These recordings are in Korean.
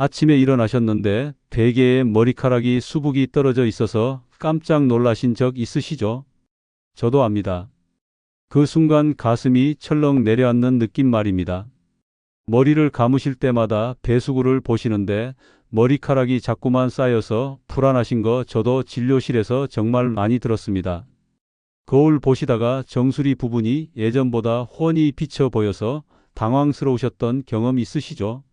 아침에 일어나셨는데 베개에 머리카락이 수북이 떨어져 있어서 깜짝 놀라신 적 있으시죠? 저도 압니다. 그 순간 가슴이 철렁 내려앉는 느낌 말입니다. 머리를 감으실 때마다 배수구를 보시는데 머리카락이 자꾸만 쌓여서 불안하신 거 저도 진료실에서 정말 많이 들었습니다. 거울 보시다가 정수리 부분이 예전보다 훤히 비쳐 보여서 당황스러우셨던 경험 있으시죠?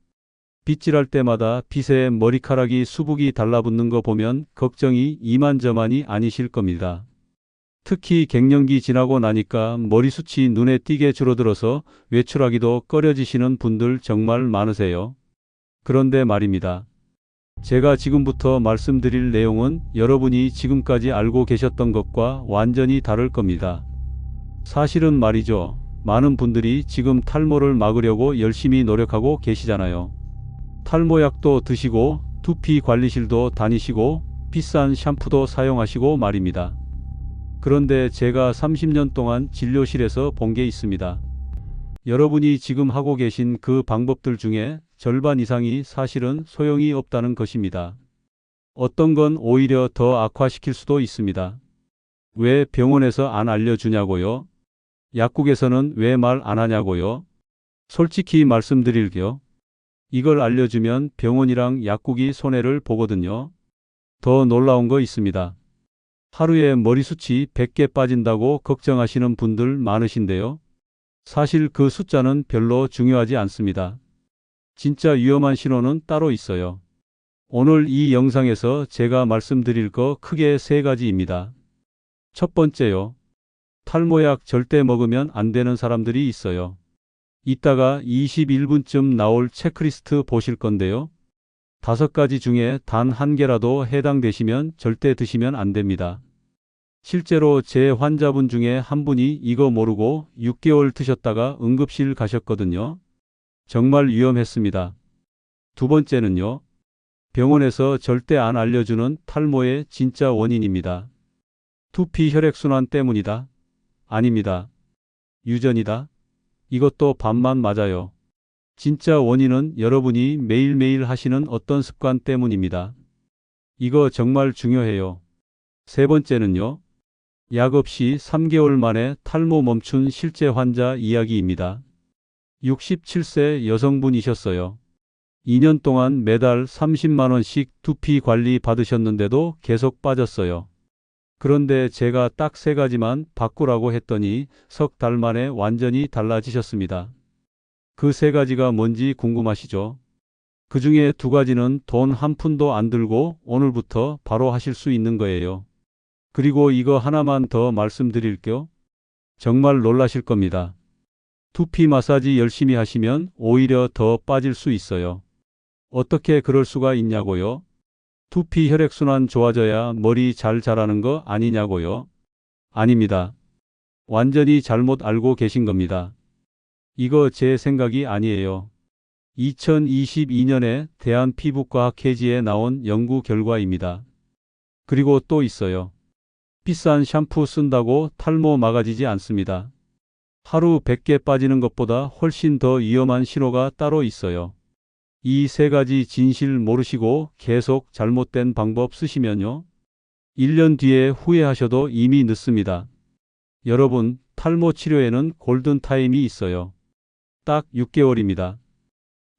빗질할 때마다 빗에 머리카락이 수북이 달라붙는 거 보면 걱정이 이만저만이 아니실 겁니다. 특히 갱년기 지나고 나니까 머리숱이 눈에 띄게 줄어들어서 외출하기도 꺼려지시는 분들 정말 많으세요. 그런데 말입니다. 제가 지금부터 말씀드릴 내용은 여러분이 지금까지 알고 계셨던 것과 완전히 다를 겁니다. 사실은 말이죠. 많은 분들이 지금 탈모를 막으려고 열심히 노력하고 계시잖아요. 탈모약도 드시고 두피 관리실도 다니시고 비싼 샴푸도 사용하시고 말입니다. 그런데 제가 30년 동안 진료실에서 본 게 있습니다. 여러분이 지금 하고 계신 그 방법들 중에 절반 이상이 사실은 소용이 없다는 것입니다. 어떤 건 오히려 더 악화시킬 수도 있습니다. 왜 병원에서 안 알려주냐고요? 약국에서는 왜 말 안 하냐고요? 솔직히 말씀드릴게요. 이걸 알려주면 병원이랑 약국이 손해를 보거든요. 더 놀라운 거 있습니다. 하루에 머리숱이 100개 빠진다고 걱정하시는 분들 많으신데요. 사실 그 숫자는 별로 중요하지 않습니다. 진짜 위험한 신호는 따로 있어요. 오늘 이 영상에서 제가 말씀드릴 거 크게 세 가지입니다. 첫 번째요. 탈모약 절대 먹으면 안 되는 사람들이 있어요. 이따가 21분쯤 나올 체크리스트 보실 건데요. 5가지 중에 단 한 개라도 해당되시면 절대 드시면 안 됩니다. 실제로 제 환자분 중에 한 분이 이거 모르고 6개월 드셨다가 응급실 가셨거든요. 정말 위험했습니다. 두 번째는요. 병원에서 절대 안 알려주는 탈모의 진짜 원인입니다. 두피 혈액순환 때문이다. 아닙니다. 유전이다. 이것도 반만 맞아요. 진짜 원인은 여러분이 매일매일 하시는 어떤 습관 때문입니다. 이거 정말 중요해요. 세 번째는요. 약 없이 3개월 만에 탈모 멈춘 실제 환자 이야기입니다. 67세 여성분이셨어요. 2년 동안 매달 30만 원씩 두피 관리 받으셨는데도 계속 빠졌어요. 그런데 제가 딱 3가지만 바꾸라고 했더니 석 달 만에 완전히 달라지셨습니다. 그 3가지가 뭔지 궁금하시죠? 그 중에 2가지는 돈 한 푼도 안 들고 오늘부터 바로 하실 수 있는 거예요. 그리고 이거 하나만 더 말씀드릴게요. 정말 놀라실 겁니다. 두피 마사지 열심히 하시면 오히려 더 빠질 수 있어요. 어떻게 그럴 수가 있냐고요? 두피 혈액순환 좋아져야 머리 잘 자라는 거 아니냐고요? 아닙니다. 완전히 잘못 알고 계신 겁니다. 이거 제 생각이 아니에요. 2022년에 대한피부과학회지에 나온 연구 결과입니다. 그리고 또 있어요. 비싼 샴푸 쓴다고 탈모 막아지지 않습니다. 하루 100개 빠지는 것보다 훨씬 더 위험한 신호가 따로 있어요. 이 3가지 진실 모르시고 계속 잘못된 방법 쓰시면요. 1년 뒤에 후회하셔도 이미 늦습니다. 여러분, 탈모 치료에는 골든타임이 있어요. 딱 6개월입니다.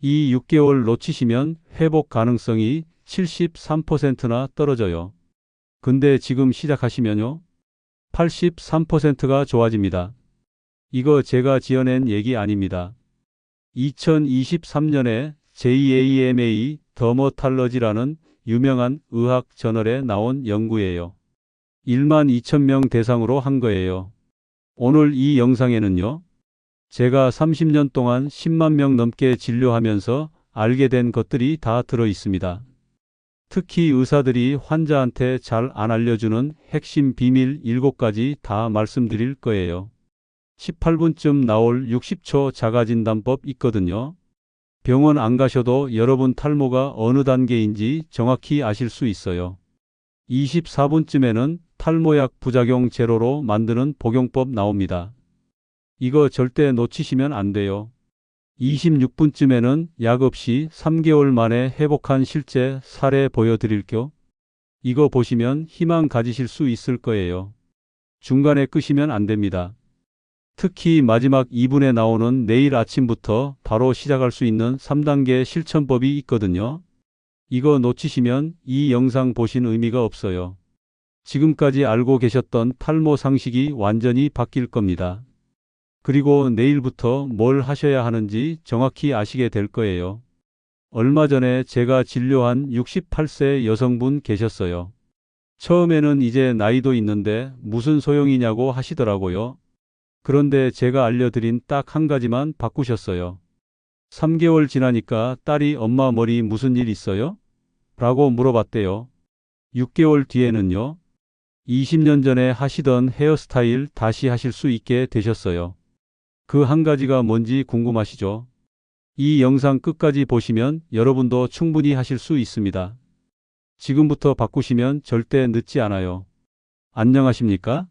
이 6개월 놓치시면 회복 가능성이 73%나 떨어져요. 근데 지금 시작하시면요. 83%가 좋아집니다. 이거 제가 지어낸 얘기 아닙니다. 2023년에 JAMA 더머탈러지라는 유명한 의학 저널에 나온 연구예요. 1만 2천 명 대상으로 한 거예요. 오늘 이 영상에는요. 제가 30년 동안 10만 명 넘게 진료하면서 알게 된 것들이 다 들어 있습니다. 특히 의사들이 환자한테 잘 안 알려주는 핵심 비밀 7가지 다 말씀드릴 거예요. 18분쯤 나올 60초 자가진단법 있거든요. 병원 안 가셔도 여러분 탈모가 어느 단계인지 정확히 아실 수 있어요. 24분쯤에는 탈모약 부작용 제로로 만드는 복용법 나옵니다. 이거 절대 놓치시면 안 돼요. 26분쯤에는 약 없이 3개월 만에 회복한 실제 사례 보여드릴게요. 이거 보시면 희망 가지실 수 있을 거예요. 중간에 끄시면 안 됩니다. 특히 마지막 2분에 나오는 내일 아침부터 바로 시작할 수 있는 3단계 실천법이 있거든요. 이거 놓치시면 이 영상 보신 의미가 없어요. 지금까지 알고 계셨던 탈모 상식이 완전히 바뀔 겁니다. 그리고 내일부터 뭘 하셔야 하는지 정확히 아시게 될 거예요. 얼마 전에 제가 진료한 68세 여성분 계셨어요. 처음에는 이제 나이도 있는데 무슨 소용이냐고 하시더라고요. 그런데 제가 알려드린 딱 한 가지만 바꾸셨어요. 3개월 지나니까 딸이 엄마 머리 무슨 일 있어요? 라고 물어봤대요. 6개월 뒤에는요. 20년 전에 하시던 헤어스타일 다시 하실 수 있게 되셨어요. 그 한 가지가 뭔지 궁금하시죠? 이 영상 끝까지 보시면 여러분도 충분히 하실 수 있습니다. 지금부터 바꾸시면 절대 늦지 않아요. 안녕하십니까?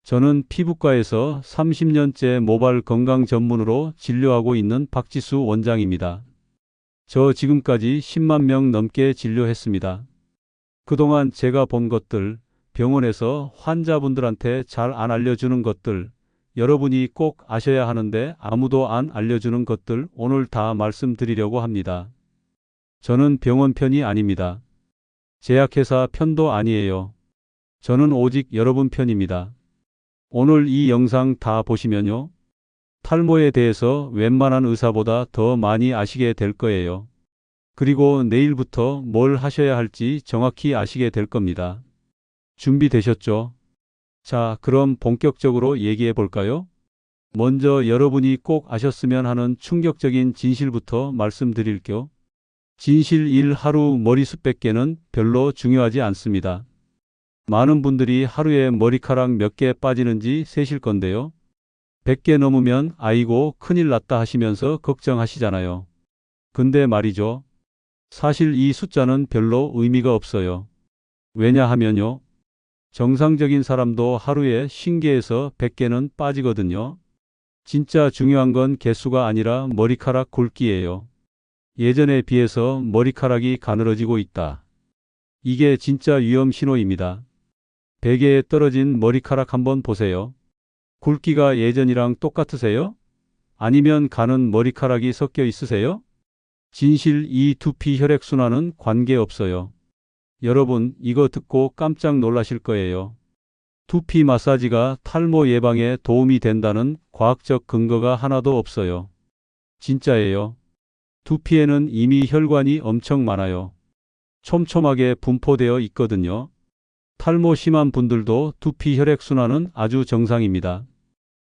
저는 피부과에서 30년째 모발 건강 전문으로 진료하고 있는 박지수 원장입니다. 저 지금까지 10만 명 넘게 진료했습니다. 그동안 제가 본 것들, 병원에서 환자분들한테 잘 안 알려주는 것들, 여러분이 꼭 아셔야 하는데 아무도 안 알려주는 것들 오늘 다 말씀드리려고 합니다. 저는 병원 편이 아닙니다. 제약회사 편도 아니에요. 저는 오직 여러분 편입니다. 오늘 이 영상 다 보시면요. 탈모에 대해서 웬만한 의사보다 더 많이 아시게 될 거예요. 그리고 내일부터 뭘 하셔야 할지 정확히 아시게 될 겁니다. 준비되셨죠? 자, 그럼 본격적으로 얘기해 볼까요? 먼저 여러분이 꼭 아셨으면 하는 충격적인 진실부터 말씀드릴게요. 진실 1. 하루 머리숱 100개는 별로 중요하지 않습니다. 많은 분들이 하루에 머리카락 몇 개 빠지는지 세실 건데요. 100개 넘으면 아이고 큰일 났다 하시면서 걱정하시잖아요. 근데 말이죠. 사실 이 숫자는 별로 의미가 없어요. 왜냐하면요. 정상적인 사람도 하루에 50개에서 100개는 빠지거든요. 진짜 중요한 건 개수가 아니라 머리카락 굵기예요. 예전에 비해서 머리카락이 가늘어지고 있다. 이게 진짜 위험 신호입니다. 베개에 떨어진 머리카락 한번 보세요. 굵기가 예전이랑 똑같으세요? 아니면 가는 머리카락이 섞여 있으세요? 진실 2. 두피 혈액순환은 관계없어요. 여러분, 이거 듣고 깜짝 놀라실 거예요. 두피 마사지가 탈모 예방에 도움이 된다는 과학적 근거가 하나도 없어요. 진짜예요. 두피에는 이미 혈관이 엄청 많아요. 촘촘하게 분포되어 있거든요. 탈모 심한 분들도 두피 혈액순환은 아주 정상입니다.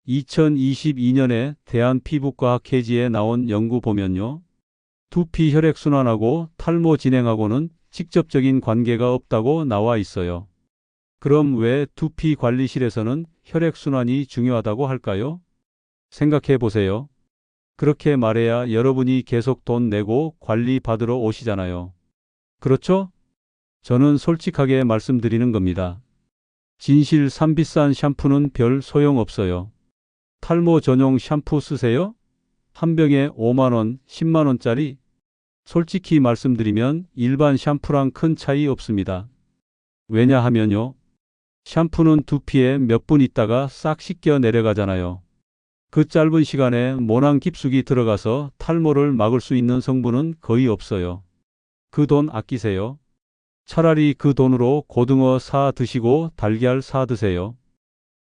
2022년에 대한피부과학회지에 나온 연구 보면요. 두피 혈액순환하고 탈모 진행하고는 직접적인 관계가 없다고 나와 있어요. 그럼 왜 두피 관리실에서는 혈액순환이 중요하다고 할까요? 생각해 보세요. 그렇게 말해야 여러분이 계속 돈 내고 관리 받으러 오시잖아요. 그렇죠? 저는 솔직하게 말씀드리는 겁니다. 진실 3. 비싼 샴푸는 별 소용없어요. 탈모 전용 샴푸 쓰세요? 한 병에 5만 원, 10만 원짜리? 솔직히 말씀드리면 일반 샴푸랑 큰 차이 없습니다. 왜냐하면요. 샴푸는 두피에 몇 분 있다가 싹 씻겨 내려가잖아요. 그 짧은 시간에 모낭 깊숙이 들어가서 탈모를 막을 수 있는 성분은 거의 없어요. 그 돈 아끼세요. 차라리 그 돈으로 고등어 사 드시고 달걀 사 드세요.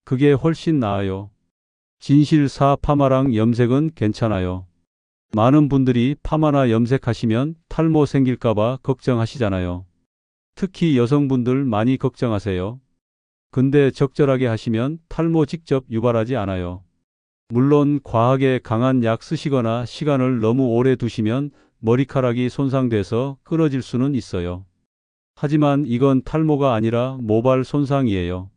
그게 훨씬 나아요. 진실 4. 파마랑 염색은 괜찮아요. 많은 분들이 파마나 염색하시면 탈모 생길까봐 걱정하시잖아요. 특히 여성분들 많이 걱정하세요. 근데 적절하게 하시면 탈모 직접 유발하지 않아요. 물론 과하게 강한 약 쓰시거나 시간을 너무 오래 두시면 머리카락이 손상돼서 끊어질 수는 있어요. 하지만 이건 탈모가 아니라 모발 손상이에요.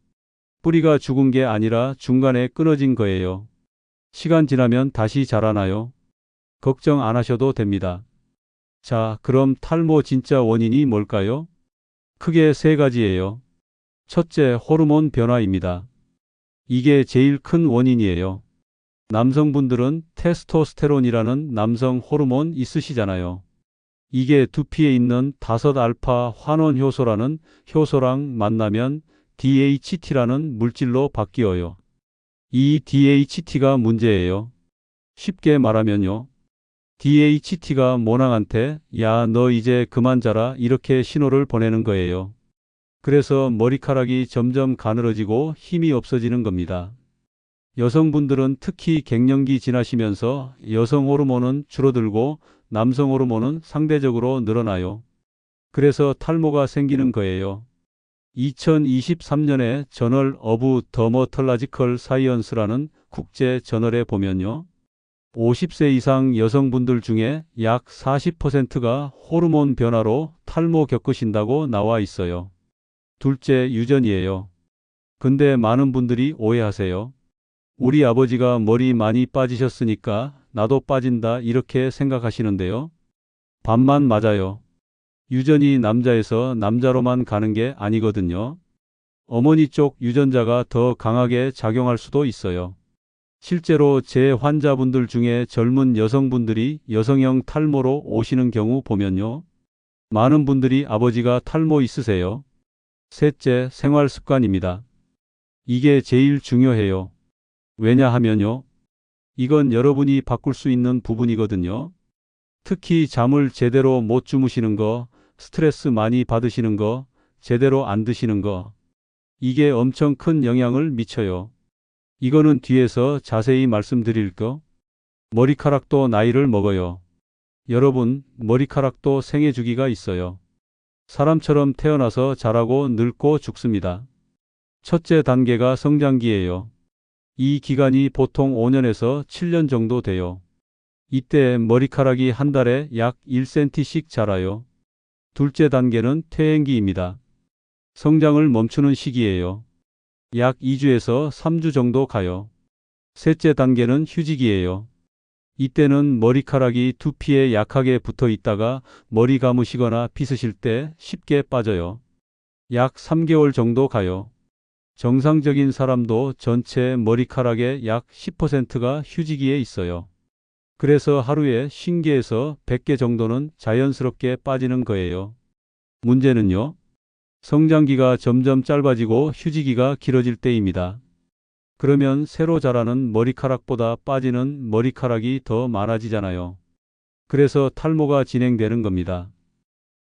뿌리가 죽은 게 아니라 중간에 끊어진 거예요. 시간 지나면 다시 자라나요. 걱정 안 하셔도 됩니다. 자, 그럼 탈모 진짜 원인이 뭘까요? 크게 세 가지예요. 첫째, 호르몬 변화입니다. 이게 제일 큰 원인이에요. 남성분들은 테스토스테론이라는 남성 호르몬 있으시잖아요. 이게 두피에 있는 5알파 환원 효소라는 효소랑 만나면 DHT라는 물질로 바뀌어요. 이 DHT가 문제예요. 쉽게 말하면요. DHT가 모낭한테 야, 너 이제 그만 자라 이렇게 신호를 보내는 거예요. 그래서 머리카락이 점점 가늘어지고 힘이 없어지는 겁니다. 여성분들은 특히 갱년기 지나시면서 여성 호르몬은 줄어들고 남성 호르몬은 상대적으로 늘어나요. 그래서 탈모가 생기는 거예요. 2023년에 저널 오브 더머털라지컬 사이언스라는 국제 저널에 보면요. 50세 이상 여성분들 중에 약 40%가 호르몬 변화로 탈모 겪으신다고 나와 있어요. 둘째, 유전이에요. 근데 많은 분들이 오해하세요. 우리 아버지가 머리 많이 빠지셨으니까 나도 빠진다 이렇게 생각하시는데요. 반만 맞아요. 유전이 남자에서 남자로만 가는 게 아니거든요. 어머니 쪽 유전자가 더 강하게 작용할 수도 있어요. 실제로 제 환자분들 중에 젊은 여성분들이 여성형 탈모로 오시는 경우 보면요. 많은 분들이 아버지가 탈모 있으세요. 셋째, 생활 습관입니다. 이게 제일 중요해요. 왜냐하면요. 이건 여러분이 바꿀 수 있는 부분이거든요. 특히 잠을 제대로 못 주무시는 거, 스트레스 많이 받으시는 거, 제대로 안 드시는 거. 이게 엄청 큰 영향을 미쳐요. 이거는 뒤에서 자세히 말씀드릴 거. 머리카락도 나이를 먹어요. 여러분, 머리카락도 생애 주기가 있어요. 사람처럼 태어나서 자라고 늙고 죽습니다. 첫째 단계가 성장기예요. 이 기간이 보통 5년에서 7년 정도 돼요. 이때 머리카락이 한 달에 약 1cm씩 자라요. 둘째 단계는 퇴행기입니다. 성장을 멈추는 시기예요. 약 2주에서 3주 정도 가요. 셋째 단계는 휴지기예요. 이때는 머리카락이 두피에 약하게 붙어 있다가 머리 감으시거나 빗으실 때 쉽게 빠져요. 약 3개월 정도 가요. 정상적인 사람도 전체 머리카락의 약 10%가 휴지기에 있어요. 그래서 하루에 50개에서 100개 정도는 자연스럽게 빠지는 거예요. 문제는요. 성장기가 점점 짧아지고 휴지기가 길어질 때입니다. 그러면 새로 자라는 머리카락보다 빠지는 머리카락이 더 많아지잖아요. 그래서 탈모가 진행되는 겁니다.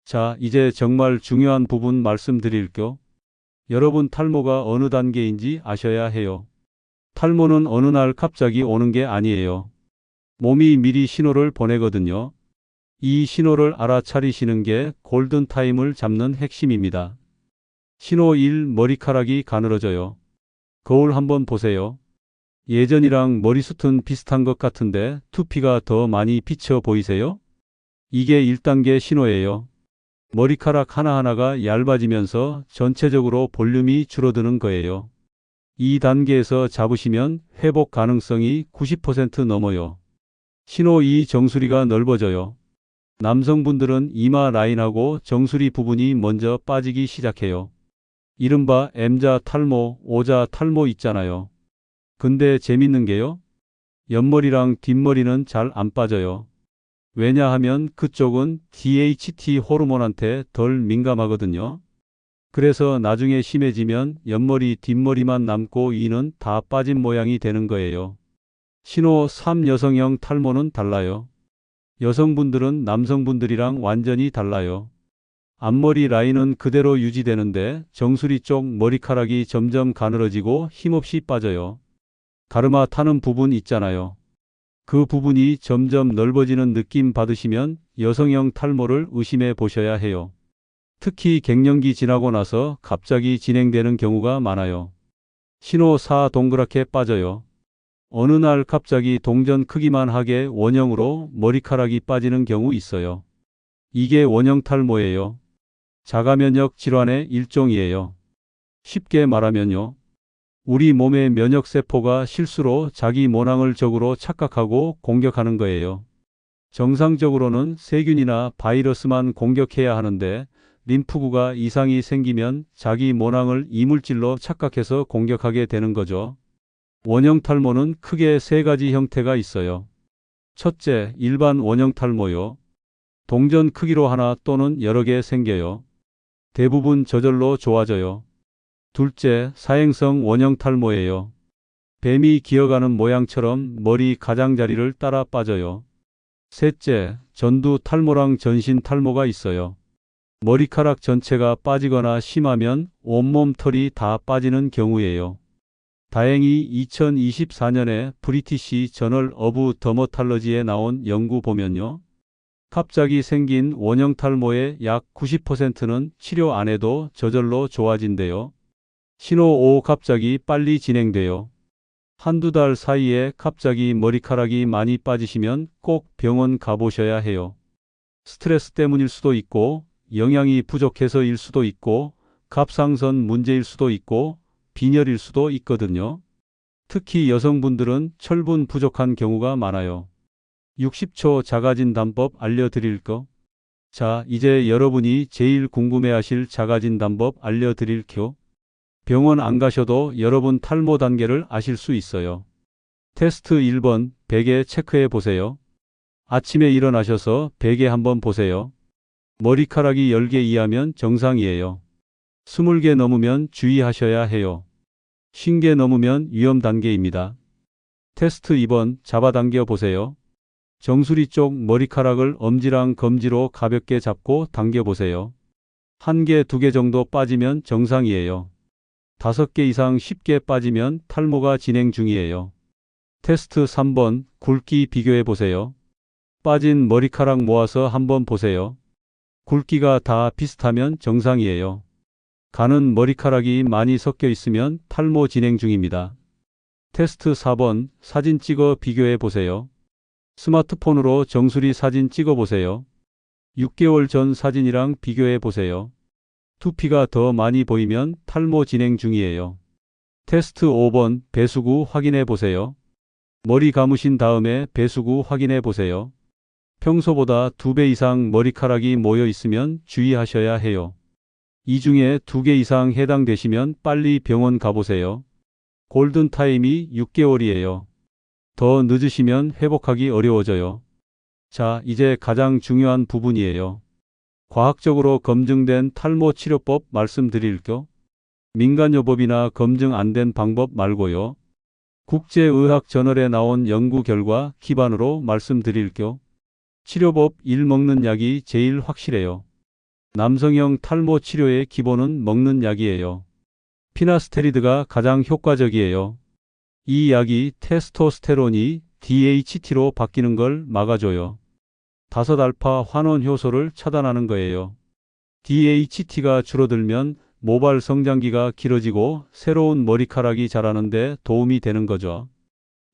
자, 이제 정말 중요한 부분 말씀드릴게요. 여러분 탈모가 어느 단계인지 아셔야 해요. 탈모는 어느 날 갑자기 오는 게 아니에요. 몸이 미리 신호를 보내거든요. 이 신호를 알아차리시는 게 골든타임을 잡는 핵심입니다. 신호 1. 머리카락이 가늘어져요. 거울 한번 보세요. 예전이랑 머리숱은 비슷한 것 같은데 두피가 더 많이 비쳐 보이세요? 이게 1단계 신호예요. 머리카락 하나하나가 얇아지면서 전체적으로 볼륨이 줄어드는 거예요. 2단계에서 잡으시면 회복 가능성이 90% 넘어요. 신호 2. 정수리가 넓어져요. 남성분들은 이마 라인하고 정수리 부분이 먼저 빠지기 시작해요. 이른바 M자 탈모, O자 탈모 있잖아요. 근데 재밌는 게요. 옆머리랑 뒷머리는 잘 안 빠져요. 왜냐하면 그쪽은 DHT 호르몬한테 덜 민감하거든요. 그래서 나중에 심해지면 옆머리, 뒷머리만 남고 위는 다 빠진 모양이 되는 거예요. 신호 3. 여성형 탈모는 달라요. 여성분들은 남성분들이랑 완전히 달라요. 앞머리 라인은 그대로 유지되는데 정수리 쪽 머리카락이 점점 가늘어지고 힘없이 빠져요. 가르마 타는 부분 있잖아요. 그 부분이 점점 넓어지는 느낌 받으시면 여성형 탈모를 의심해 보셔야 해요. 특히 갱년기 지나고 나서 갑자기 진행되는 경우가 많아요. 신호 4. 동그랗게 빠져요. 어느 날 갑자기 동전 크기만 하게 원형으로 머리카락이 빠지는 경우 있어요. 이게 원형 탈모예요. 자가면역 질환의 일종이에요. 쉽게 말하면요. 우리 몸의 면역세포가 실수로 자기 모낭을 적으로 착각하고 공격하는 거예요. 정상적으로는 세균이나 바이러스만 공격해야 하는데 림프구가 이상이 생기면 자기 모낭을 이물질로 착각해서 공격하게 되는 거죠. 원형 탈모는 크게 세 가지 형태가 있어요. 첫째, 일반 원형 탈모요. 동전 크기로 하나 또는 여러 개 생겨요. 대부분 저절로 좋아져요. 둘째, 사행성 원형 탈모예요. 뱀이 기어가는 모양처럼 머리 가장자리를 따라 빠져요. 셋째, 전두 탈모랑 전신 탈모가 있어요. 머리카락 전체가 빠지거나 심하면 온몸 털이 다 빠지는 경우예요. 다행히 2024년에 브리티시 저널 오브 더머탈러지에 나온 연구 보면요. 갑자기 생긴 원형 탈모의 약 90%는 치료 안 해도 저절로 좋아진대요. 신호 5. 갑자기 빨리 진행돼요. 한두 달 사이에 갑자기 머리카락이 많이 빠지시면 꼭 병원 가보셔야 해요. 스트레스 때문일 수도 있고, 영양이 부족해서일 수도 있고, 갑상선 문제일 수도 있고, 빈혈일 수도 있거든요. 특히 여성분들은 철분 부족한 경우가 많아요. 60초 자가진단법 알려드릴까? 자, 이제 여러분이 제일 궁금해하실 자가진단법 알려드릴게요. 병원 안 가셔도 여러분 탈모 단계를 아실 수 있어요. 테스트 1번, 베개 체크해 보세요. 아침에 일어나셔서 베개 한번 보세요. 머리카락이 10개 이하면 정상이에요. 20개 넘으면 주의하셔야 해요. 50개 넘으면 위험 단계입니다. 테스트 2번, 잡아당겨 보세요. 정수리 쪽 머리카락을 엄지랑 검지로 가볍게 잡고 당겨 보세요. 1개, 2개 정도 빠지면 정상이에요. 5개 이상 쉽게 빠지면 탈모가 진행 중이에요. 테스트 3번, 굵기 비교해 보세요. 빠진 머리카락 모아서 한번 보세요. 굵기가 다 비슷하면 정상이에요. 가는 머리카락이 많이 섞여 있으면 탈모 진행 중입니다. 테스트 4번, 사진 찍어 비교해 보세요. 스마트폰으로 정수리 사진 찍어 보세요. 6개월 전 사진이랑 비교해 보세요. 두피가 더 많이 보이면 탈모 진행 중이에요. 테스트 5번, 배수구 확인해 보세요. 머리 감으신 다음에 배수구 확인해 보세요. 평소보다 2배 이상 머리카락이 모여 있으면 주의하셔야 해요. 이 중에 2개 이상 해당되시면 빨리 병원 가보세요. 골든타임이 6개월이에요. 더 늦으시면 회복하기 어려워져요. 자, 이제 가장 중요한 부분이에요. 과학적으로 검증된 탈모 치료법 말씀드릴게요. 민간요법이나 검증 안 된 방법 말고요. 국제의학 저널에 나온 연구 결과 기반으로 말씀드릴게요. 치료법 1. 먹는 약이 제일 확실해요. 남성형 탈모 치료의 기본은 먹는 약이에요. 피나스테리드가 가장 효과적이에요. 이 약이 테스토스테론이 DHT로 바뀌는 걸 막아줘요. 5알파 환원 효소를 차단하는 거예요. DHT가 줄어들면 모발 성장기가 길어지고 새로운 머리카락이 자라는데 도움이 되는 거죠.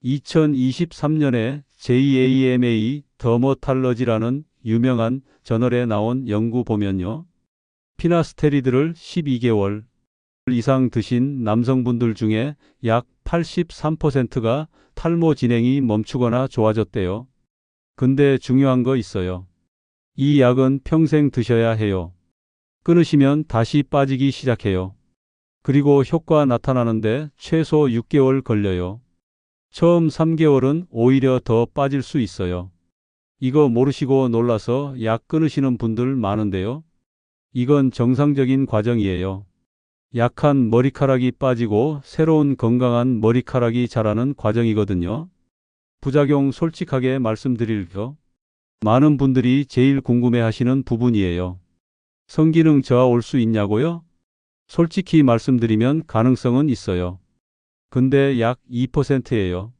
2023년에 JAMA 더머탈러지라는 유명한 저널에 나온 연구 보면요. 피나스테리드를 12개월 이상 드신 남성분들 중에 약 83%가 탈모 진행이 멈추거나 좋아졌대요. 근데 중요한 거 있어요. 이 약은 평생 드셔야 해요. 끊으시면 다시 빠지기 시작해요. 그리고 효과 나타나는데 최소 6개월 걸려요. 처음 3개월은 오히려 더 빠질 수 있어요. 이거 모르시고 놀라서 약 끊으시는 분들 많은데요. 이건 정상적인 과정이에요. 약한 머리카락이 빠지고 새로운 건강한 머리카락이 자라는 과정이거든요. 부작용 솔직하게 말씀드릴게요. 많은 분들이 제일 궁금해하시는 부분이에요. 성기능 저하 올 수 있냐고요? 솔직히 말씀드리면 가능성은 있어요. 근데 약 2%예요.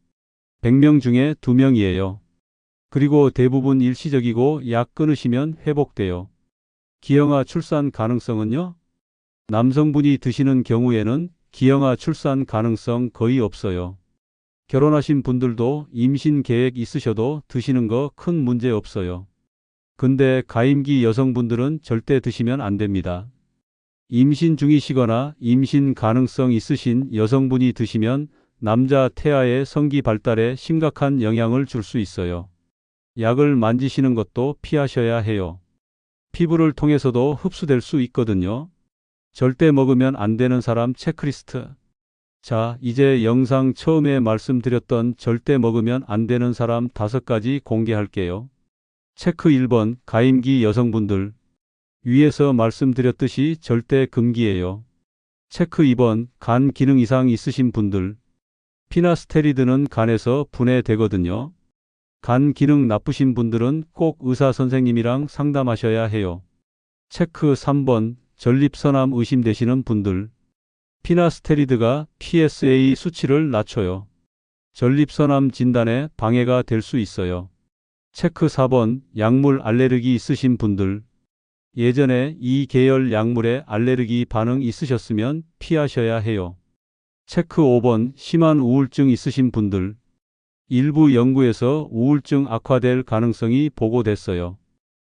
100명 중에 2명이에요. 그리고 대부분 일시적이고 약 끊으시면 회복돼요. 기형아 출산 가능성은요? 남성분이 드시는 경우에는 기형아 출산 가능성 거의 없어요. 결혼하신 분들도 임신 계획 있으셔도 드시는 거 큰 문제 없어요. 근데 가임기 여성분들은 절대 드시면 안 됩니다. 임신 중이시거나 임신 가능성 있으신 여성분이 드시면 남자 태아의 성기 발달에 심각한 영향을 줄 수 있어요. 약을 만지시는 것도 피하셔야 해요. 피부를 통해서도 흡수될 수 있거든요. 절대 먹으면 안 되는 사람 체크리스트. 자, 이제 영상 처음에 말씀드렸던 절대 먹으면 안 되는 사람 5가지 공개할게요. 체크 1번, 가임기 여성분들. 위에서 말씀드렸듯이 절대 금기예요. 체크 2번, 간 기능 이상 있으신 분들. 피나스테리드는 간에서 분해되거든요. 간 기능 나쁘신 분들은 꼭 의사 선생님이랑 상담하셔야 해요. 체크 3번, 전립선암 의심되시는 분들. 피나스테리드가 PSA 수치를 낮춰요. 전립선암 진단에 방해가 될 수 있어요. 체크 4번, 약물 알레르기 있으신 분들. 예전에 이 계열 약물에 알레르기 반응 있으셨으면 피하셔야 해요. 체크 5번, 심한 우울증 있으신 분들. 일부 연구에서 우울증 악화될 가능성이 보고됐어요.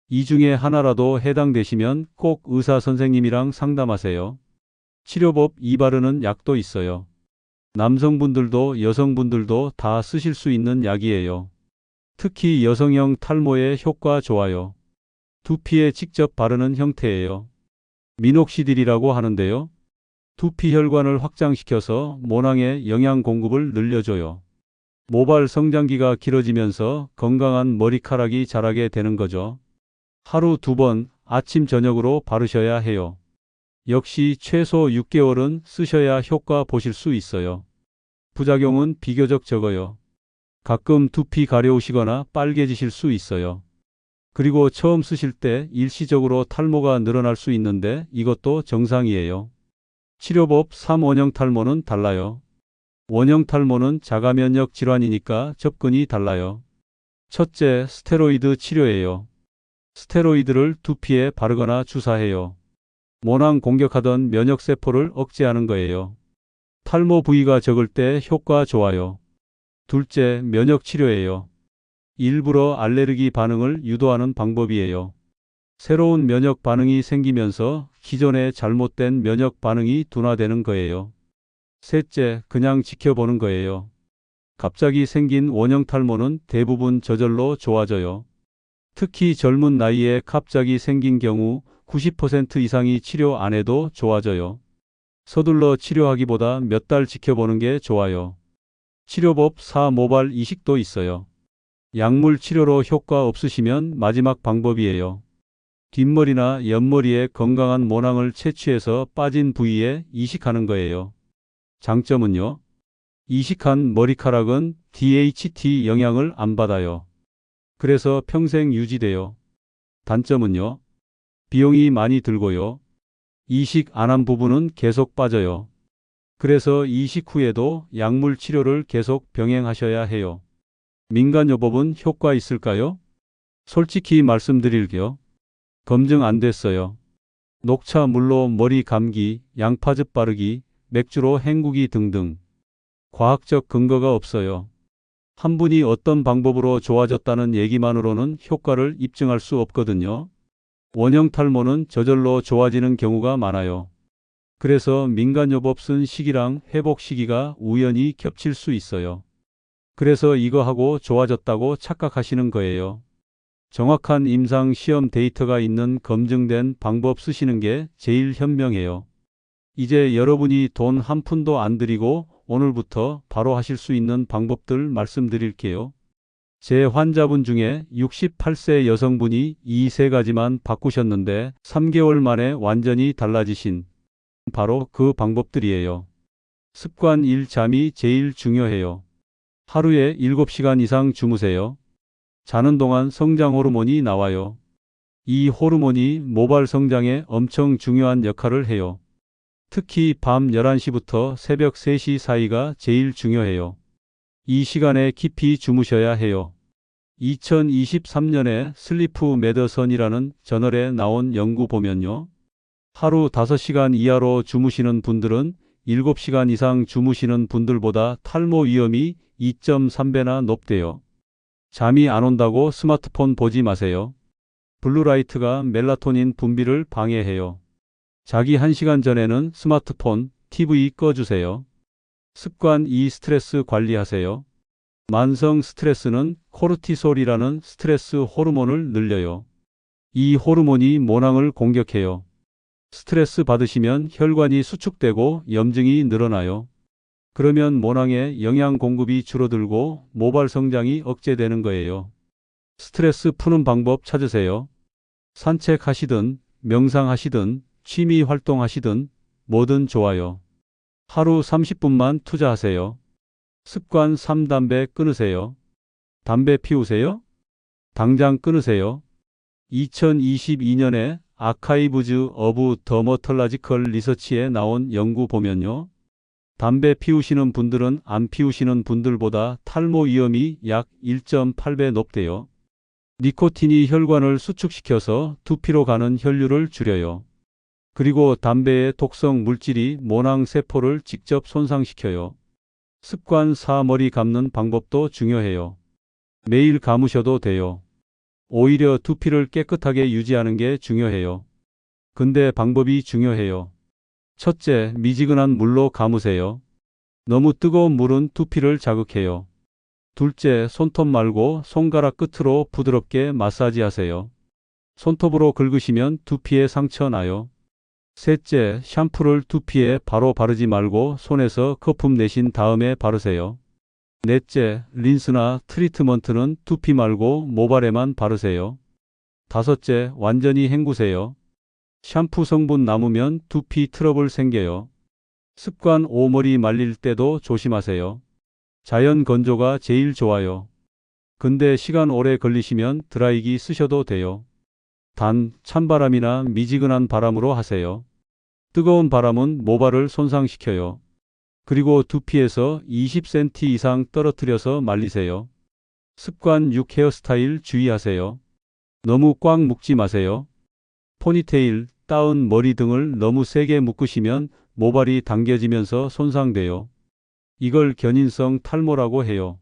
이 중에 하나라도 해당되시면 꼭 의사 선생님이랑 상담하세요. 치료법 이바르는 약도 있어요. 남성분들도 여성분들도 다 쓰실 수 있는 약이에요. 특히 여성형 탈모에 효과 좋아요. 두피에 직접 바르는 형태예요. 미녹시딜이라고 하는데요. 두피 혈관을 확장시켜서 모낭의 영양 공급을 늘려줘요. 모발 성장기가 길어지면서 건강한 머리카락이 자라게 되는 거죠. 하루 2번 아침 저녁으로 바르셔야 해요. 역시 최소 6개월은 쓰셔야 효과 보실 수 있어요. 부작용은 비교적 적어요. 가끔 두피 가려우시거나 빨개지실 수 있어요. 그리고 처음 쓰실 때 일시적으로 탈모가 늘어날 수 있는데 이것도 정상이에요. 치료법 3. 원형 탈모는 달라요. 원형 탈모는 자가면역 질환이니까 접근이 달라요. 첫째, 스테로이드 치료예요. 스테로이드를 두피에 바르거나 주사해요. 모낭 공격하던 면역세포를 억제하는 거예요. 탈모 부위가 적을 때 효과 좋아요. 둘째, 면역치료예요. 일부러 알레르기 반응을 유도하는 방법이에요. 새로운 면역 반응이 생기면서 기존의 잘못된 면역 반응이 둔화되는 거예요. 셋째, 그냥 지켜보는 거예요. 갑자기 생긴 원형 탈모는 대부분 저절로 좋아져요. 특히 젊은 나이에 갑자기 생긴 경우 90% 이상이 치료 안 해도 좋아져요. 서둘러 치료하기보다 몇 달 지켜보는 게 좋아요. 치료법 4. 모발 이식도 있어요. 약물 치료로 효과 없으시면 마지막 방법이에요. 뒷머리나 옆머리에 건강한 모낭을 채취해서 빠진 부위에 이식하는 거예요. 장점은요. 이식한 머리카락은 DHT 영향을 안 받아요. 그래서 평생 유지돼요. 단점은요. 비용이 많이 들고요. 이식 안 한 부분은 계속 빠져요. 그래서 이식 후에도 약물 치료를 계속 병행하셔야 해요. 민간요법은 효과 있을까요? 솔직히 말씀드릴게요. 검증 안 됐어요. 녹차 물로 머리 감기, 양파즙 바르기, 맥주로 헹구기 등등. 과학적 근거가 없어요. 한 분이 어떤 방법으로 좋아졌다는 얘기만으로는 효과를 입증할 수 없거든요. 원형 탈모는 저절로 좋아지는 경우가 많아요. 그래서 민간요법 쓴 시기랑 회복 시기가 우연히 겹칠 수 있어요. 그래서 이거 하고 좋아졌다고 착각하시는 거예요. 정확한 임상 시험 데이터가 있는 검증된 방법 쓰시는 게 제일 현명해요. 이제 여러분이 돈 한 푼도 안 들이고 오늘부터 바로 하실 수 있는 방법들 말씀드릴게요. 제 환자분 중에 68세 여성분이 이 3가지만 바꾸셨는데 3개월 만에 완전히 달라지신 바로 그 방법들이에요. 습관 1. 잠이 제일 중요해요. 하루에 7시간 이상 주무세요. 자는 동안 성장 호르몬이 나와요. 이 호르몬이 모발 성장에 엄청 중요한 역할을 해요. 특히 밤 11시부터 새벽 3시 사이가 제일 중요해요. 이 시간에 깊이 주무셔야 해요. 2023년에 슬리프 메더선이라는 저널에 나온 연구 보면요. 하루 5시간 이하로 주무시는 분들은 7시간 이상 주무시는 분들보다 탈모 위험이 2.3배나 높대요. 잠이 안 온다고 스마트폰 보지 마세요. 블루라이트가 멜라토닌 분비를 방해해요. 자기 1시간 전에는 스마트폰, TV 꺼주세요. 습관 2. 스트레스 관리하세요. 만성 스트레스는 코르티솔이라는 스트레스 호르몬을 늘려요. 이 호르몬이 모낭을 공격해요. 스트레스 받으시면 혈관이 수축되고 염증이 늘어나요. 그러면 모낭의 영양 공급이 줄어들고 모발 성장이 억제되는 거예요. 스트레스 푸는 방법 찾으세요. 산책하시든 명상하시든 취미 활동하시든 뭐든 좋아요. 하루 30분만 투자하세요. 습관 3. 담배 끊으세요. 담배 피우세요? 당장 끊으세요. 2022년에 아카이브즈 오브 더머털라지컬 리서치에 나온 연구 보면요. 담배 피우시는 분들은 안 피우시는 분들보다 탈모 위험이 약 1.8배 높대요. 니코틴이 혈관을 수축시켜서 두피로 가는 혈류를 줄여요. 그리고 담배의 독성 물질이 모낭 세포를 직접 손상시켜요. 습관 4. 머리 감는 방법도 중요해요. 매일 감으셔도 돼요. 오히려 두피를 깨끗하게 유지하는 게 중요해요. 근데 방법이 중요해요. 첫째, 미지근한 물로 감으세요. 너무 뜨거운 물은 두피를 자극해요. 둘째, 손톱 말고 손가락 끝으로 부드럽게 마사지하세요. 손톱으로 긁으시면 두피에 상처 나요. 셋째, 샴푸를 두피에 바로 바르지 말고 손에서 거품 내신 다음에 바르세요. 넷째, 린스나 트리트먼트는 두피 말고 모발에만 바르세요. 다섯째, 완전히 헹구세요. 샴푸 성분 남으면 두피 트러블 생겨요. 습관 5. 머리 말릴 때도 조심하세요. 자연 건조가 제일 좋아요. 근데 시간 오래 걸리시면 드라이기 쓰셔도 돼요. 단, 찬바람이나 미지근한 바람으로 하세요. 뜨거운 바람은 모발을 손상시켜요. 그리고 두피에서 20cm 이상 떨어뜨려서 말리세요. 습관 6. 헤어스타일 주의하세요. 너무 꽉 묶지 마세요. 포니테일, 따은 머리 등을 너무 세게 묶으시면 모발이 당겨지면서 손상돼요. 이걸 견인성 탈모라고 해요.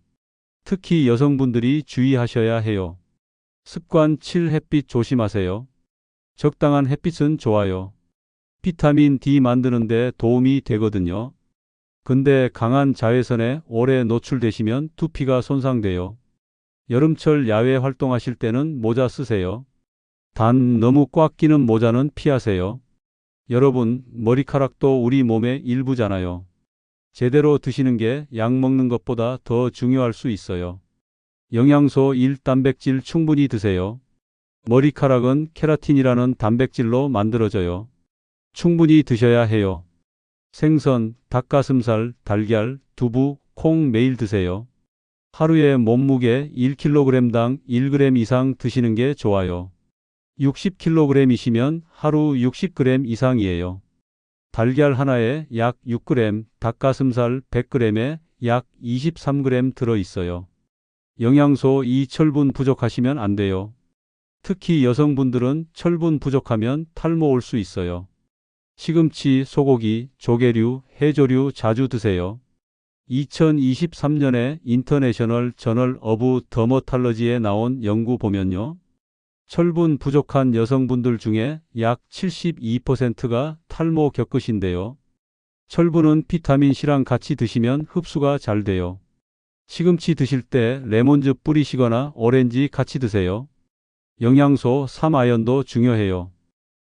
특히 여성분들이 주의하셔야 해요. 습관 7. 햇빛 조심하세요. 적당한 햇빛은 좋아요. 비타민 D 만드는 데 도움이 되거든요. 근데 강한 자외선에 오래 노출되시면 두피가 손상돼요. 여름철 야외 활동하실 때는 모자 쓰세요. 단 너무 꽉 끼는 모자는 피하세요. 여러분, 머리카락도 우리 몸의 일부잖아요. 제대로 드시는 게 약 먹는 것보다 더 중요할 수 있어요. 영양소 1. 단백질 충분히 드세요. 머리카락은 케라틴이라는 단백질로 만들어져요. 충분히 드셔야 해요. 생선, 닭가슴살, 달걀, 두부, 콩 매일 드세요. 하루에 몸무게 1kg당 1g 이상 드시는 게 좋아요. 60kg이시면 하루 60g 이상이에요. 달걀 하나에 약 6g, 닭가슴살 100g에 약 23g 들어있어요. 영양소 2. 철분 부족하시면 안 돼요. 특히 여성분들은 철분 부족하면 탈모 올 수 있어요. 시금치, 소고기, 조개류, 해조류 자주 드세요. 2023년에 인터내셔널 저널 오브 더머탈러지에 나온 연구 보면요. 철분 부족한 여성분들 중에 약 72%가 탈모 겪으신대요. 철분은 비타민C랑 같이 드시면 흡수가 잘 돼요. 시금치 드실 때 레몬즙 뿌리시거나 오렌지 같이 드세요. 영양소 3. 아연도 중요해요.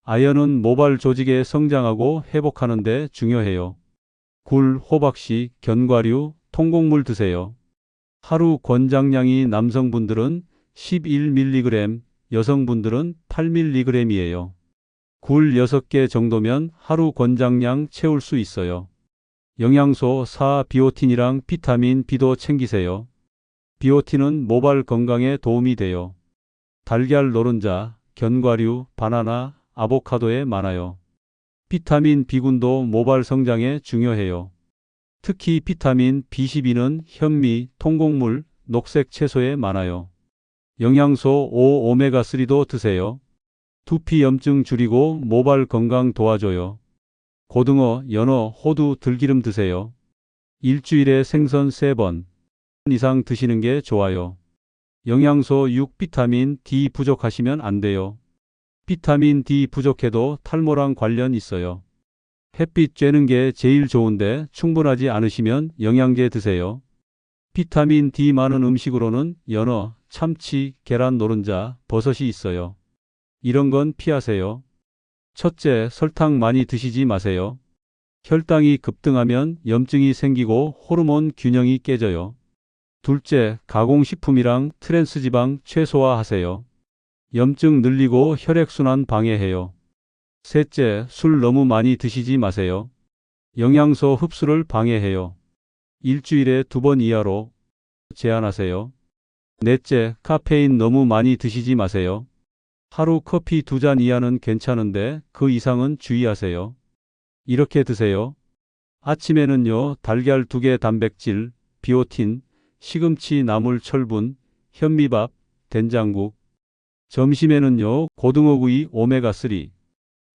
아연은 모발 조직에 성장하고 회복하는 데 중요해요. 굴, 호박씨, 견과류, 통곡물 드세요. 하루 권장량이 남성분들은 11mg, 여성분들은 8mg이에요. 굴 6개 정도면 하루 권장량 채울 수 있어요. 영양소 4. 비오틴이랑 비타민 B도 챙기세요. 비오틴은 모발 건강에 도움이 돼요. 달걀, 노른자, 견과류, 바나나, 아보카도에 많아요. 비타민 B군도 모발 성장에 중요해요. 특히 비타민 B12는 현미, 통곡물, 녹색 채소에 많아요. 영양소 5. 오메가3도 드세요. 두피 염증 줄이고 모발 건강 도와줘요. 고등어, 연어, 호두, 들기름 드세요. 일주일에 생선 3번 이상 드시는 게 좋아요. 영양소 6. 비타민 D 부족하시면 안 돼요. 비타민 D 부족해도 탈모랑 관련 있어요. 햇빛 쬐는 게 제일 좋은데 충분하지 않으시면 영양제 드세요. 비타민 D 많은 음식으로는 연어, 참치, 계란, 노른자, 버섯이 있어요. 이런 건 피하세요. 첫째, 설탕 많이 드시지 마세요. 혈당이 급등하면 염증이 생기고 호르몬 균형이 깨져요. 둘째, 가공식품이랑 트랜스지방 최소화하세요. 염증 늘리고 혈액순환 방해해요. 셋째, 술 너무 많이 드시지 마세요. 영양소 흡수를 방해해요. 일주일에 2번 이하로 제한하세요. 넷째, 카페인 너무 많이 드시지 마세요. 하루 커피 2잔 이하는 괜찮은데 그 이상은 주의하세요. 이렇게 드세요. 아침에는요, 달걀 2개 단백질, 비오틴, 시금치 나물 철분, 현미밥, 된장국. 점심에는요, 고등어구이 오메가3,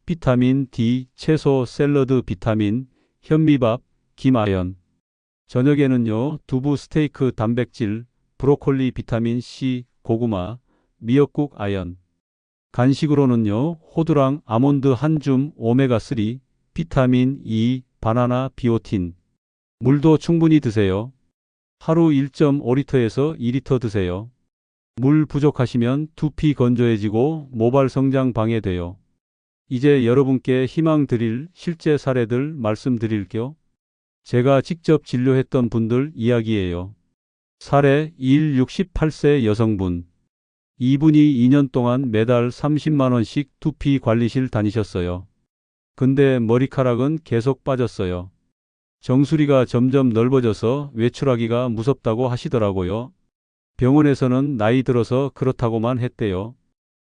비타민 D, 채소 샐러드 비타민, 현미밥, 김아연. 저녁에는요, 두부 스테이크 단백질, 브로콜리 비타민 C, 고구마, 미역국 아연. 간식으로는요, 호두랑 아몬드 한 줌 오메가3, 비타민 E, 바나나 비오틴. 물도 충분히 드세요. 하루 1.5리터에서 2리터 드세요. 물 부족하시면 두피 건조해지고 모발 성장 방해돼요. 이제 여러분께 희망 드릴 실제 사례들 말씀드릴게요. 제가 직접 진료했던 분들 이야기예요. 사례 1, 68세 여성분. 이분이 2년 동안 매달 30만 원씩 두피 관리실 다니셨어요. 근데 머리카락은 계속 빠졌어요. 정수리가 점점 넓어져서 외출하기가 무섭다고 하시더라고요. 병원에서는 나이 들어서 그렇다고만 했대요.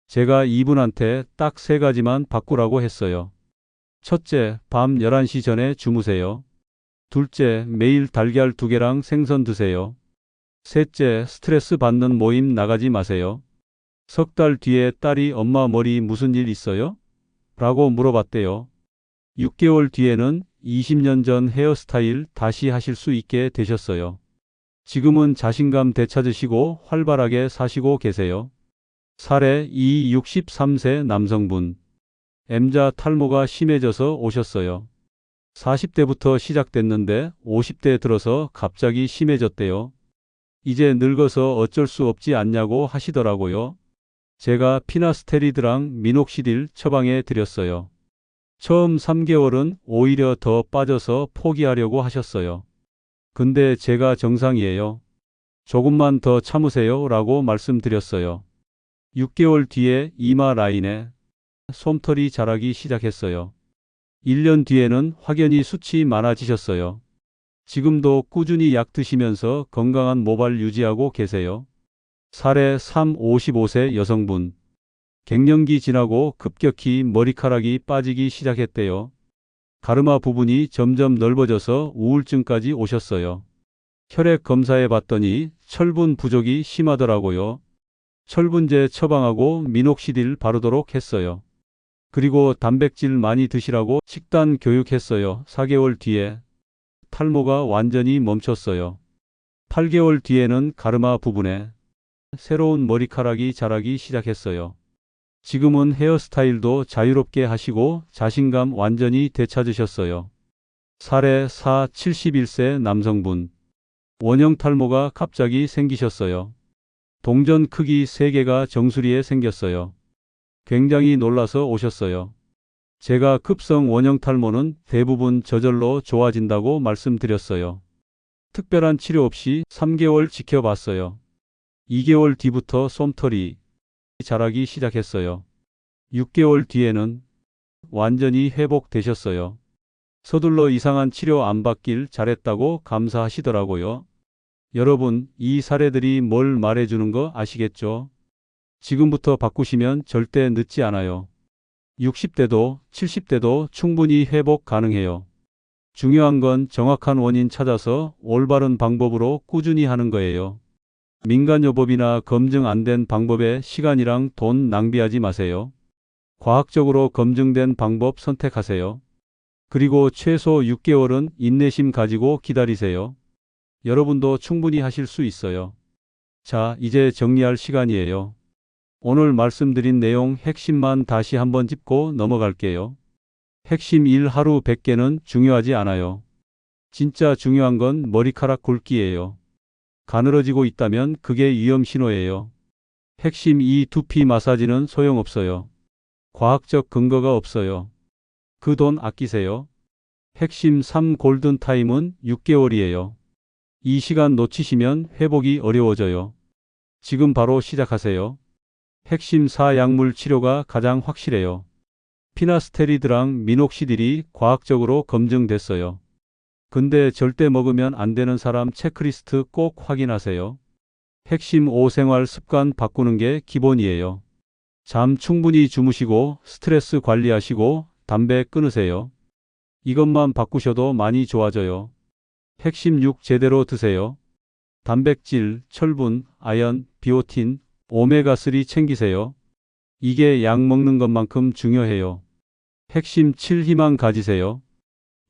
제가 이분한테 딱 3가지만 바꾸라고 했어요. 첫째, 밤 11시 전에 주무세요. 둘째, 매일 달걀 2개랑 생선 드세요. 셋째, 스트레스 받는 모임 나가지 마세요. 석 달 뒤에 딸이 엄마 머리 무슨 일 있어요? 라고 물어봤대요. 6개월 뒤에는 20년 전 헤어스타일 다시 하실 수 있게 되셨어요. 지금은 자신감 되찾으시고 활발하게 사시고 계세요. 사례 2, 63세 남성분. M자 탈모가 심해져서 오셨어요. 40대부터 시작됐는데 50대 들어서 갑자기 심해졌대요. 이제 늙어서 어쩔 수 없지 않냐고 하시더라고요. 제가 피나스테리드랑 미녹시딜 처방해 드렸어요. 처음 3개월은 오히려 더 빠져서 포기하려고 하셨어요. 근데 제가 정상이에요. 조금만 더 참으세요 라고 말씀드렸어요. 6개월 뒤에 이마 라인에 솜털이 자라기 시작했어요. 1년 뒤에는 확연히 숱이 많아지셨어요. 지금도 꾸준히 약 드시면서 건강한 모발 유지하고 계세요. 사례 3, 55세 여성분. 갱년기 지나고 급격히 머리카락이 빠지기 시작했대요. 가르마 부분이 점점 넓어져서 우울증까지 오셨어요. 혈액 검사해 봤더니 철분 부족이 심하더라고요. 철분제 처방하고 미녹시딜 바르도록 했어요. 그리고 단백질 많이 드시라고 식단 교육했어요. 4개월 뒤에 탈모가 완전히 멈췄어요. 8개월 뒤에는 가르마 부분에 새로운 머리카락이 자라기 시작했어요. 지금은 헤어스타일도 자유롭게 하시고 자신감 완전히 되찾으셨어요. 사례 4, 71세 남성분. 원형 탈모가 갑자기 생기셨어요. 동전 크기 3개가 정수리에 생겼어요. 굉장히 놀라서 오셨어요. 제가 급성 원형 탈모는 대부분 저절로 좋아진다고 말씀드렸어요. 특별한 치료 없이 3개월 지켜봤어요. 2개월 뒤부터 솜털이 자라기 시작했어요. 6개월 뒤에는 완전히 회복되셨어요. 서둘러 이상한 치료 안 받길 잘했다고 감사하시더라고요. 여러분, 이 사례들이 뭘 말해주는 거 아시겠죠? 지금부터 바꾸시면 절대 늦지 않아요. 60대도 70대도 충분히 회복 가능해요. 중요한 건 정확한 원인 찾아서 올바른 방법으로 꾸준히 하는 거예요. 민간요법이나 검증 안 된 방법에 시간이랑 돈 낭비하지 마세요. 과학적으로 검증된 방법 선택하세요. 그리고 최소 6개월은 인내심 가지고 기다리세요. 여러분도 충분히 하실 수 있어요. 자, 이제 정리할 시간이에요. 오늘 말씀드린 내용 핵심만 다시 한번 짚고 넘어갈게요. 핵심 1, 하루 100개는 중요하지 않아요. 진짜 중요한 건 머리카락 굵기예요. 가늘어지고 있다면 그게 위험 신호예요. 핵심 2, 두피 마사지는 소용없어요. 과학적 근거가 없어요. 그 돈 아끼세요. 핵심 3 골든타임은 6개월이에요. 이 시간 놓치시면 회복이 어려워져요. 지금 바로 시작하세요. 핵심 4 약물 치료가 가장 확실해요. 피나스테리드랑 미녹시딜이 과학적으로 검증됐어요. 근데 절대 먹으면 안 되는 사람 체크리스트 꼭 확인하세요. 핵심 5 생활 습관 바꾸는 게 기본이에요. 잠 충분히 주무시고 스트레스 관리하시고 담배 끊으세요. 이것만 바꾸셔도 많이 좋아져요. 핵심 6 제대로 드세요. 단백질, 철분, 아연, 비오틴, 오메가3 챙기세요. 이게 약 먹는 것만큼 중요해요. 핵심 7 희망 가지세요.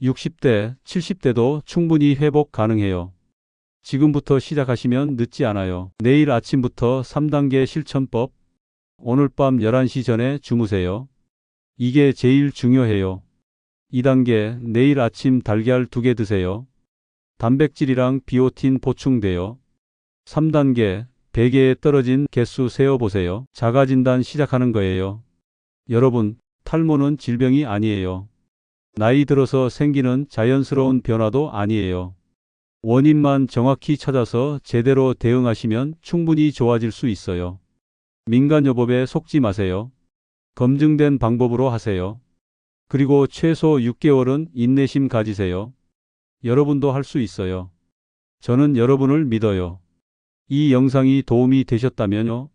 60대, 70대도 충분히 회복 가능해요. 지금부터 시작하시면 늦지 않아요. 내일 아침부터 3단계 실천법. 오늘 밤 11시 전에 주무세요. 이게 제일 중요해요. 2단계 내일 아침 달걀 2개 드세요. 단백질이랑 비오틴 보충돼요. 3단계 베개에 떨어진 개수 세어보세요. 자가진단 시작하는 거예요. 여러분, 탈모는 질병이 아니에요. 나이 들어서 생기는 자연스러운 변화도 아니에요. 원인만 정확히 찾아서 제대로 대응하시면 충분히 좋아질 수 있어요. 민간요법에 속지 마세요. 검증된 방법으로 하세요. 그리고 최소 6개월은 인내심 가지세요. 여러분도 할 수 있어요. 저는 여러분을 믿어요. 이 영상이 도움이 되셨다면요.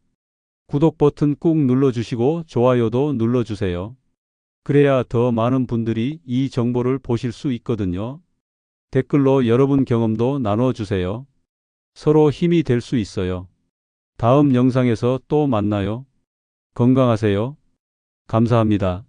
구독 버튼 꾹 눌러주시고 좋아요도 눌러주세요. 그래야 더 많은 분들이 이 정보를 보실 수 있거든요. 댓글로 여러분 경험도 나눠주세요. 서로 힘이 될 수 있어요. 다음 영상에서 또 만나요. 건강하세요. 감사합니다.